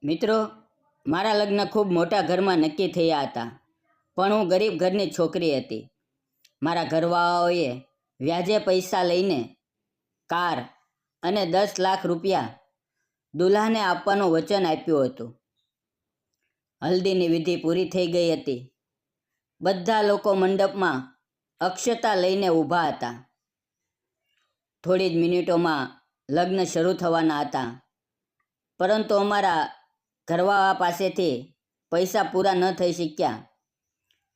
મિત્રો, મારા લગ્ન ખૂબ મોટા ઘરમાં નક્કી થયા હતા, પણ હું ગરીબ ઘરની છોકરી હતી. મારા ઘરવાળાઓએ વ્યાજે પૈસા લઈને કાર અને 10 લાખ રૂપિયા દુલ્હાને આપવાનું વચન આપ્યું હતું. હલ્દીની વિધિ પૂરી થઈ ગઈ હતી. બધા લોકો મંડપમાં અક્ષતા લઈને ઊભા હતા. થોડી જ મિનિટોમાં લગ્ન શરૂ થવાના હતા, પરંતુ અમારા ઘરવાળા પાસેથી પૈસા પૂરા ન થઈ શક્યા.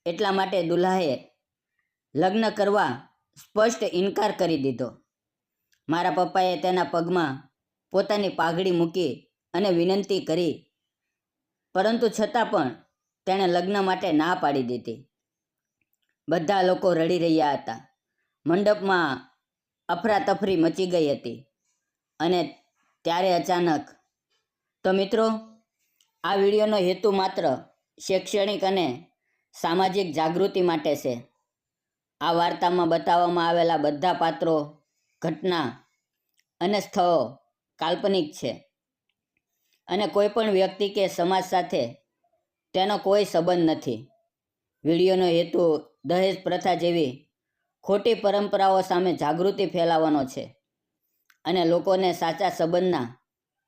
એટલા માટે દુલ્હાએ લગ્ન કરવા સ્પષ્ટ ઇનકાર કરી દીધો. મારા પપ્પાએ તેના પગમાં પોતાની પાઘડી મૂકી અને વિનંતી કરી, પરંતુ છતાં પણ તેણે લગ્ન માટે ના પાડી દીધી. બધા લોકો રડી રહ્યા હતા. મંડપમાં અફરાતફરી મચી ગઈ હતી. અને ત્યારે અચાનક, તો મિત્રો, આ વિડીયોનો હેતુ માત્ર શૈક્ષણિક અને સામાજિક જાગૃતિ માટે છે. આ વાર્તામાં બતાવવામાં આવેલા બધા પાત્રો, ઘટના અને સ્થળો કાલ્પનિક છે, અને કોઈ પણ વ્યક્તિ કે સમાજ સાથે તેનો કોઈ સંબંધ નથી. વિડીયોનો હેતુ દહેજ પ્રથા જેવી ખોટી પરંપરાઓ સામે જાગૃતિ ફેલાવવાનો છે અને લોકોને સાચા સંબંધના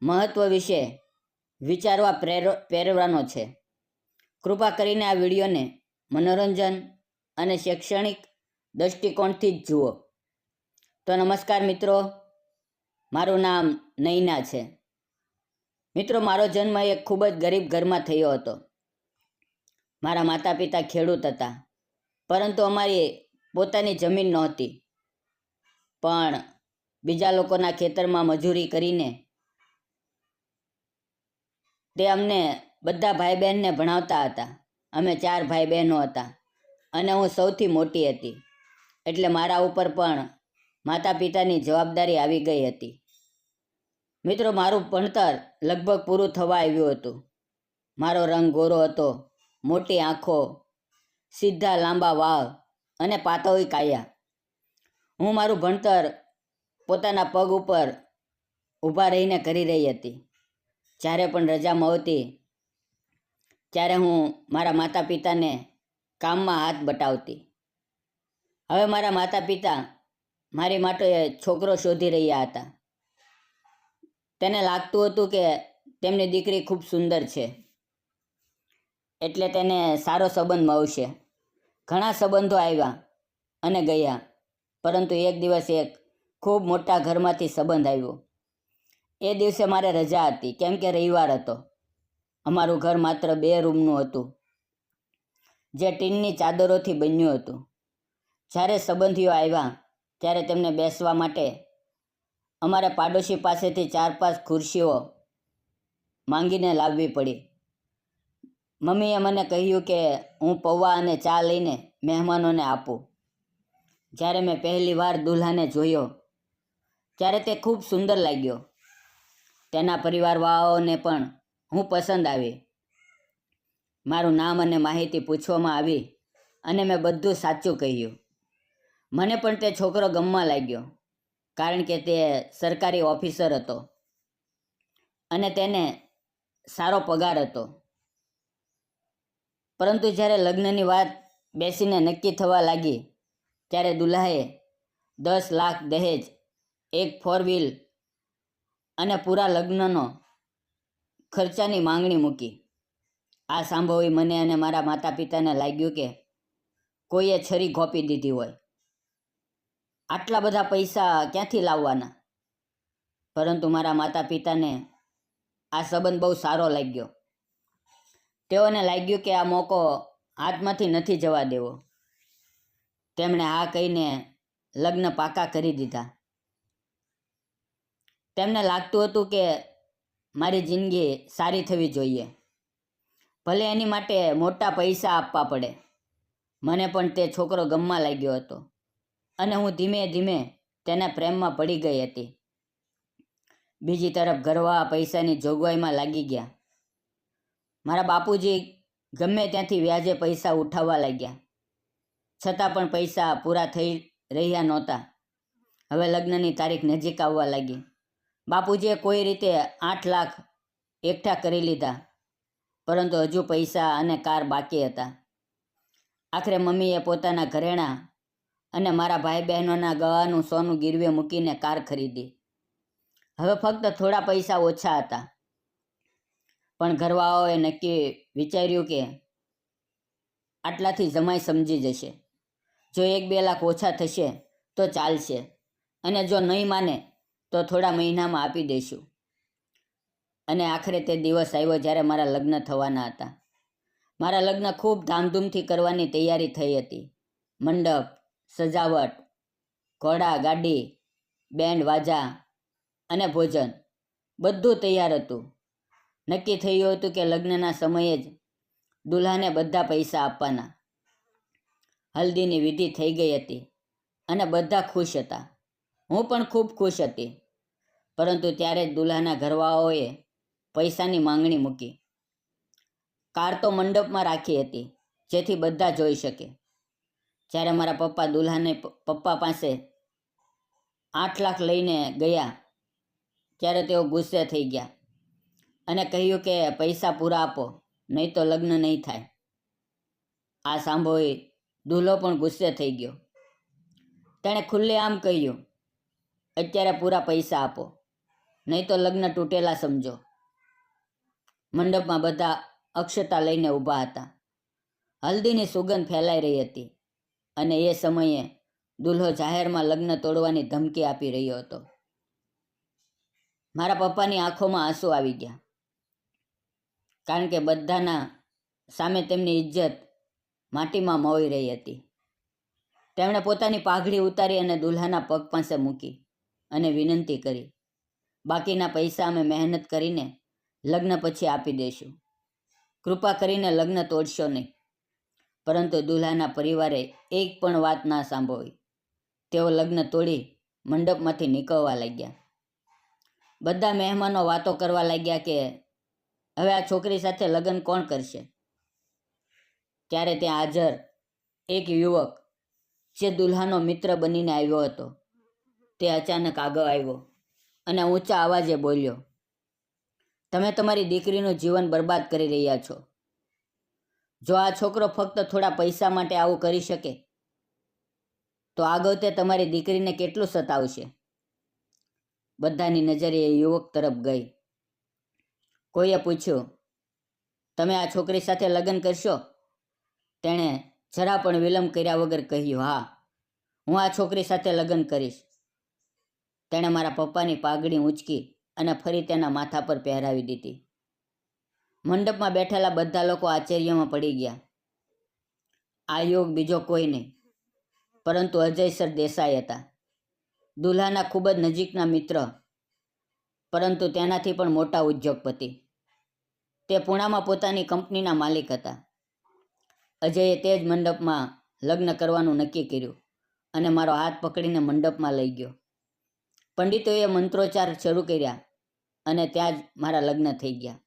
મહત્વ વિશે વિચારવા પ્રેરવાનો છે. કૃપા કરીને આ વિડીયોને મનોરંજન અને શૈક્ષણિક દૃષ્ટિકોણથી જ જુઓ. તો નમસ્કાર મિત્રો, મારું નામ નૈના છે. મિત્રો, મારો જન્મ એક ખૂબ જ ગરીબ ઘરમાં થયો હતો. મારા માતા પિતા ખેડૂત હતા, પરંતુ અમારી પોતાની જમીન નહોતી. પણ બીજા લોકોના ખેતરમાં મજૂરી કરીને તે અમને બધા ભાઈ બહેનને ભણાવતા હતા. અમે 4 ભાઈ બહેનો હતા અને હું સૌથી મોટી હતી. એટલે મારા ઉપર પણ માતા પિતાની જવાબદારી આવી ગઈ હતી. મિત્રો, મારું ભણતર લગભગ પૂરું થવા આવ્યું હતું. મારો રંગ ગોરો હતો, મોટી આંખો, સીધા લાંબા વાળ અને પાતળી કાયા. હું મારું ભણતર પોતાના પગ ઉપર ઊભા રહીને કરી રહી હતી. જ્યારે પણ રજા મળતી ત્યારે હું મારા માતા પિતાને કામમાં હાથ બટાવતી. હવે મારા માતા પિતા મારી માટે છોકરો શોધી રહ્યા હતા. તેને લાગતું હતું કે તેમની દીકરી ખૂબ સુંદર છે, એટલે તેને સારો સંબંધ મળશે. ઘણા સંબંધો આવ્યા અને ગયા, પરંતુ એક દિવસ એક ખૂબ મોટા ઘરમાંથી સંબંધ આવ્યો. એ દિવસે મારે રજા હતી, કેમ કે રવિવાર હતો. અમારું ઘર માત્ર 2 રૂમનું હતું, જે ટીનની ચાદરોથી બન્યું હતું. જ્યારે સંબંધીઓ આવ્યા ત્યારે તેમને બેસવા માટે અમારે પાડોશી પાસેથી 4-5 ખુરશીઓ માંગીને લાવવી પડી. મમ્મીએ મને કહ્યું કે હું પૌવા અને ચા લઈને મહેમાનોને આપું. જ્યારે મેં પહેલી વાર દુલ્હાને જોયો ત્યારે તે ખૂબ સુંદર લાગ્યો. તેના પરિવારવાળાઓને પણ હું પસંદ આવી. મારું નામ અને માહિતી પૂછવામાં આવી અને મેં બધું સાચું કહ્યું. મને પણ તે છોકરો ગમવા લાગ્યો, કારણ કે તે સરકારી ઓફિસર હતો અને તેને સારો પગાર હતો. પરંતુ જ્યારે લગ્નની વાત બેસીને નક્કી થવા લાગી ત્યારે દુલ્હાએ 10 લાખ દહેજ, એક 4 વ્હીલ અને પૂરા લગ્નનો ખર્ચાની માંગણી મૂકી. આ સાંભળી મને અને મારા માતા પિતાને લાગ્યું કે કોઈએ છરી ઘોંપી દીધી હોય. આટલા બધા પૈસા ક્યાંથી લાવવાના? પરંતુ મારા માતા પિતાને આ સંબંધ બહુ સારો લાગ્યો. તેઓને લાગ્યું કે આ મોકો હાથમાંથી નથી જવા દેવો. તેમણે હા કહીને લગ્ન પાકા કરી દીધા. તેમને લાગતું હતું કે મારી જિંદગી સારી થવી જોઈએ, ભલે એની માટે મોટા પૈસા આપવા પડે. મને પણ તે છોકરો ગમવા લાગ્યો હતો અને હું ધીમે ધીમે તેના પ્રેમમાં પડી ગઈ હતી. બીજી તરફ ઘરવાળા પૈસાની જોગવાઈમાં લાગી ગયા. મારા બાપુજી ગમે ત્યાંથી વ્યાજે પૈસા ઉઠાવવા લાગ્યા, છતાં પણ પૈસા પૂરા થઈ રહ્યા નહોતા. હવે લગ્નની તારીખ નજીક આવવા લાગી. બાપુજીએ કોઈ રીતે 8 લાખ એકઠા કરી લીધા, પરંતુ હજુ પૈસા અને કાર બાકી હતા. આખરે મમ્મીએ પોતાના ઘરેણાં અને મારા ભાઈ બહેનોના ગળાનું સોનું ગીરવે મૂકીને કાર ખરીદી. હવે ફક્ત થોડા પૈસા ઓછા હતા, પણ ઘરવાળાઓએ નક્કી વિચાર્યું કે આટલાથી જમાઈ સમજી જશે. જો 1-2 લાખ ઓછા થશે તો ચાલશે, અને જો નહીં માને તો થોડા મહિનામાં આપી દઈશું. અને આખરે તે દિવસ આવ્યો જ્યારે મારા લગ્ન થવાના હતા. મારા લગ્ન ખૂબ ધામધૂમથી કરવાની તૈયારી થઈ હતી. મંડપ, સજાવટ, ઘોડા ગાડી, બેન્ડ વાજા અને ભોજન બધું તૈયાર હતું. નક્કી થયું હતું કે લગ્નના સમયે જ દુલ્હાને બધા પૈસા આપવાના. હલ્દીની વિધિ થઈ ગઈ હતી અને બધા ખુશ હતા. હું પણ ખૂબ ખુશ હતી. પરંતુ ત્યારે જ દુલ્હાના ઘરવાળાઓએ પૈસાની માંગણી મૂકી. કાર તો મંડપમાં રાખી હતી, જેથી બધા જોઈ શકે. જ્યારે મારા પપ્પા દુલ્હાને પપ્પા પાસે 8 લાખ લઈને ગયા, ત્યારે તેઓ ગુસ્સે થઈ ગયા અને કહ્યું કે પૈસા પૂરા આપો, નહીં તો લગ્ન નહીં થાય. આ સાંભળી દુલ્હો પણ ગુસ્સે થઈ ગયો. તેણે ખુલ્લેઆમ કહ્યું, અત્યારે પૂરા પૈસા આપો, નહીં તો લગ્ન તૂટેલા સમજો. મંડપમાં બધા અક્ષતા લઈને ઊભા હતા. હલ્દીની સુગંધ ફેલાઈ રહી હતી અને એ સમયે દુલ્હો જાહેરમાં લગ્ન તોડવાની ધમકી આપી રહ્યો હતો. મારા પપ્પાની આંખોમાં આંસુ આવી ગયા, કારણ કે બધાના સામે તેમની ઇજ્જત માટીમાં મોઈ રહી હતી. તેમણે પોતાની પાઘડી ઉતારી અને દુલ્હાના પગ પાસે મૂકી અને વિનંતી કરી, બાકીના પૈસા અમે મહેનત કરીને લગ્ન પછી આપી દઈશું. કૃપા કરીને લગ્ન તોડશો નહીં. પરંતુ દુલ્હાના પરિવારે એક પણ વાત ના સાંભળી. તેઓ લગ્ન તોડી મંડપમાંથી નીકળવા લાગ્યા. બધા મહેમાનો વાતો કરવા લાગ્યા કે હવે આ છોકરી સાથે લગ્ન કોણ કરશે. ત્યારે ત્યાં હાજર એક યુવક, જે દુલ્હાનો મિત્ર બનીને આવ્યો હતો, તે અચાનક આગળ આવ્યો અને ઊંચા અવાજે બોલ્યો, તમે તમારી દીકરીનું જીવન બરબાદ કરી રહ્યા છો. જો આ છોકરો ફક્ત થોડા પૈસા માટે આવું કરી શકે, તો આગળ તે તમારી દીકરીને કેટલું સતાવશે. બધાની નજર એ યુવક તરફ ગઈ. કોઈએ પૂછ્યું, તમે આ છોકરી સાથે લગ્ન કરશો? તેણે જરા પણ વિલંબ કર્યા વગર કહ્યું, હા, હું આ છોકરી સાથે લગ્ન કરીશ. તેણે મારા પપ્પાની પાઘડી ઊંચકી અને ફરી તેના માથા પર પહેરાવી દીધી. મંડપમાં બેઠેલા બધા લોકો આશ્ચર્યમાં પડી ગયા. આ યુવક બીજો કોઈ નહીં, પરંતુ અજયસર દેસાઈ હતા. દુલ્હાના ખૂબ જ નજીકના મિત્ર, પરંતુ તેનાથી પણ મોટા ઉદ્યોગપતિ. તે પુણામાં પોતાની કંપનીના માલિક હતા. અજયે તે જ મંડપમાં લગ્ન કરવાનું નક્કી કર્યું અને મારો હાથ પકડીને મંડપમાં લઈ ગયો. પંડિતોએ મંત્રોચ્ચાર શરૂ કર્યા અને ત્યાં જ મારા લગ્ન થઈ ગયા.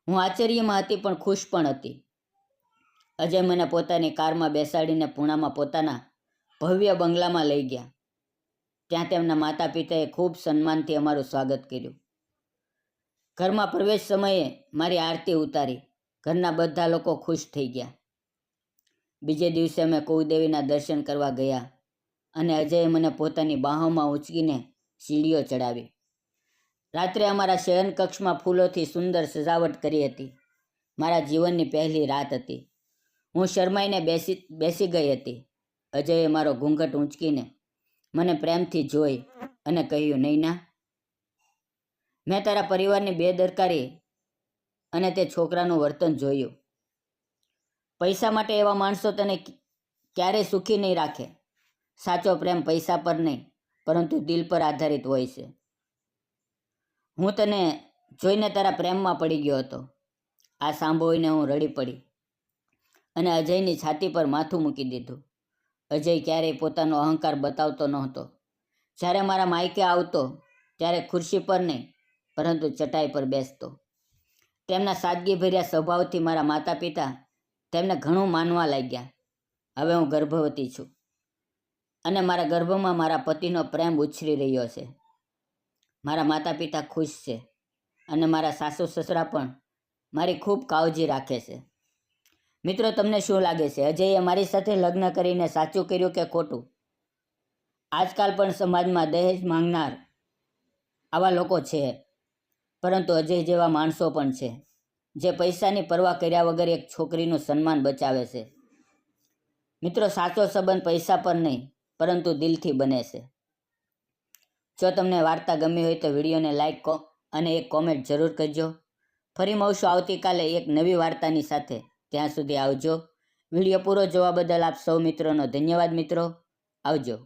હું આશ્ચર્યમાં હતી પણ ખુશ પણ હતી. અજય મને પોતાની કારમાં બેસાડીને પુણામાં પોતાના ભવ્ય બંગલામાં લઈ ગયા. ત્યાં તેમના માતા પિતાએ ખૂબ સન્માનથી અમારું સ્વાગત કર્યું. ઘરમાં પ્રવેશ સમયે મારી આરતી ઉતારી. ઘરના બધા લોકો ખુશ થઈ ગયા. બીજે દિવસે અમે કુળદેવીના દર્શન કરવા ગયા અને અજયે મને પોતાની બાહોમાં ઉંચકીને સીડીઓ ચડાવી. રાત્રે અમારા શયન કક્ષમાં ફૂલોથી સુંદર સજાવટ કરી હતી. મારા જીવનની પહેલી રાત હતી. હું શરમાઈને બેસી ગઈ હતી. અજયે મારો ઘૂંઘટ ઊંચકીને મને પ્રેમથી જોઈ અને કહ્યું, નૈના, મેં તારા પરિવારની બેદરકારી અને તે છોકરાનું વર્તન જોયું. પૈસા માટે એવા માણસો તને ક્યારેય સુખી નહીં રાખે. સાચો પ્રેમ પૈસા પર નહીં, પરંતુ દિલ પર આધારિત હોય છે. હું તને જોઈને તારા પ્રેમમાં પડી ગયો હતો. આ સાંભળીને હું રડી પડી અને અજયની છાતી પર માથું મૂકી દીધું. અજય ક્યારેય પોતાનો અહંકાર બતાવતો નહોતો. જ્યારે મારા માયકે આવતો ત્યારે ખુરશી પર નહીં, પરંતુ ચટાઈ પર બેસતો. તેમના સાદગીભર્યા સ્વભાવથી મારા માતા પિતા તેમને ઘણું માનવા લાગ્યા. હવે હું ગર્ભવતી છું અને મારા ગર્ભમાં મારા પતિનો પ્રેમ ઉછરી રહ્યો છે. મારા માતા પિતા ખુશ છે. અને મારા સાસુ સસરા પણ મારી ખૂબ કાળજી રાખે છે. મિત્રો, તમને શું લાગે છે, અજયે મારી સાથે લગ્ન કરીને સાચું કર્યું કે ખોટું? આજકાલ પણ સમાજમાં દહેજ માંગનાર આવા લોકો છે, પરંતુ અજય જેવા માણસો પણ છે જે પૈસાની પરવા કર્યા વગર એક છોકરીનું સન્માન બચાવે છે. મિત્રો, સાચો સંબંધ પૈસા પર નહીં પરંતુ દિલથી બને છે. જો તમને વાર્તા ગમી હોય તો વિડીયોને લાઈક અને એક કોમેન્ટ જરૂર કરજો. ફરી મળશું આવતીકાલે એક નવી વાર્તાની સાથે. ત્યાં સુધી આવજો. વિડીયો પૂરો જોવા બદલ આપ સૌ મિત્રોનો ધન્યવાદ. મિત્રો, આવજો.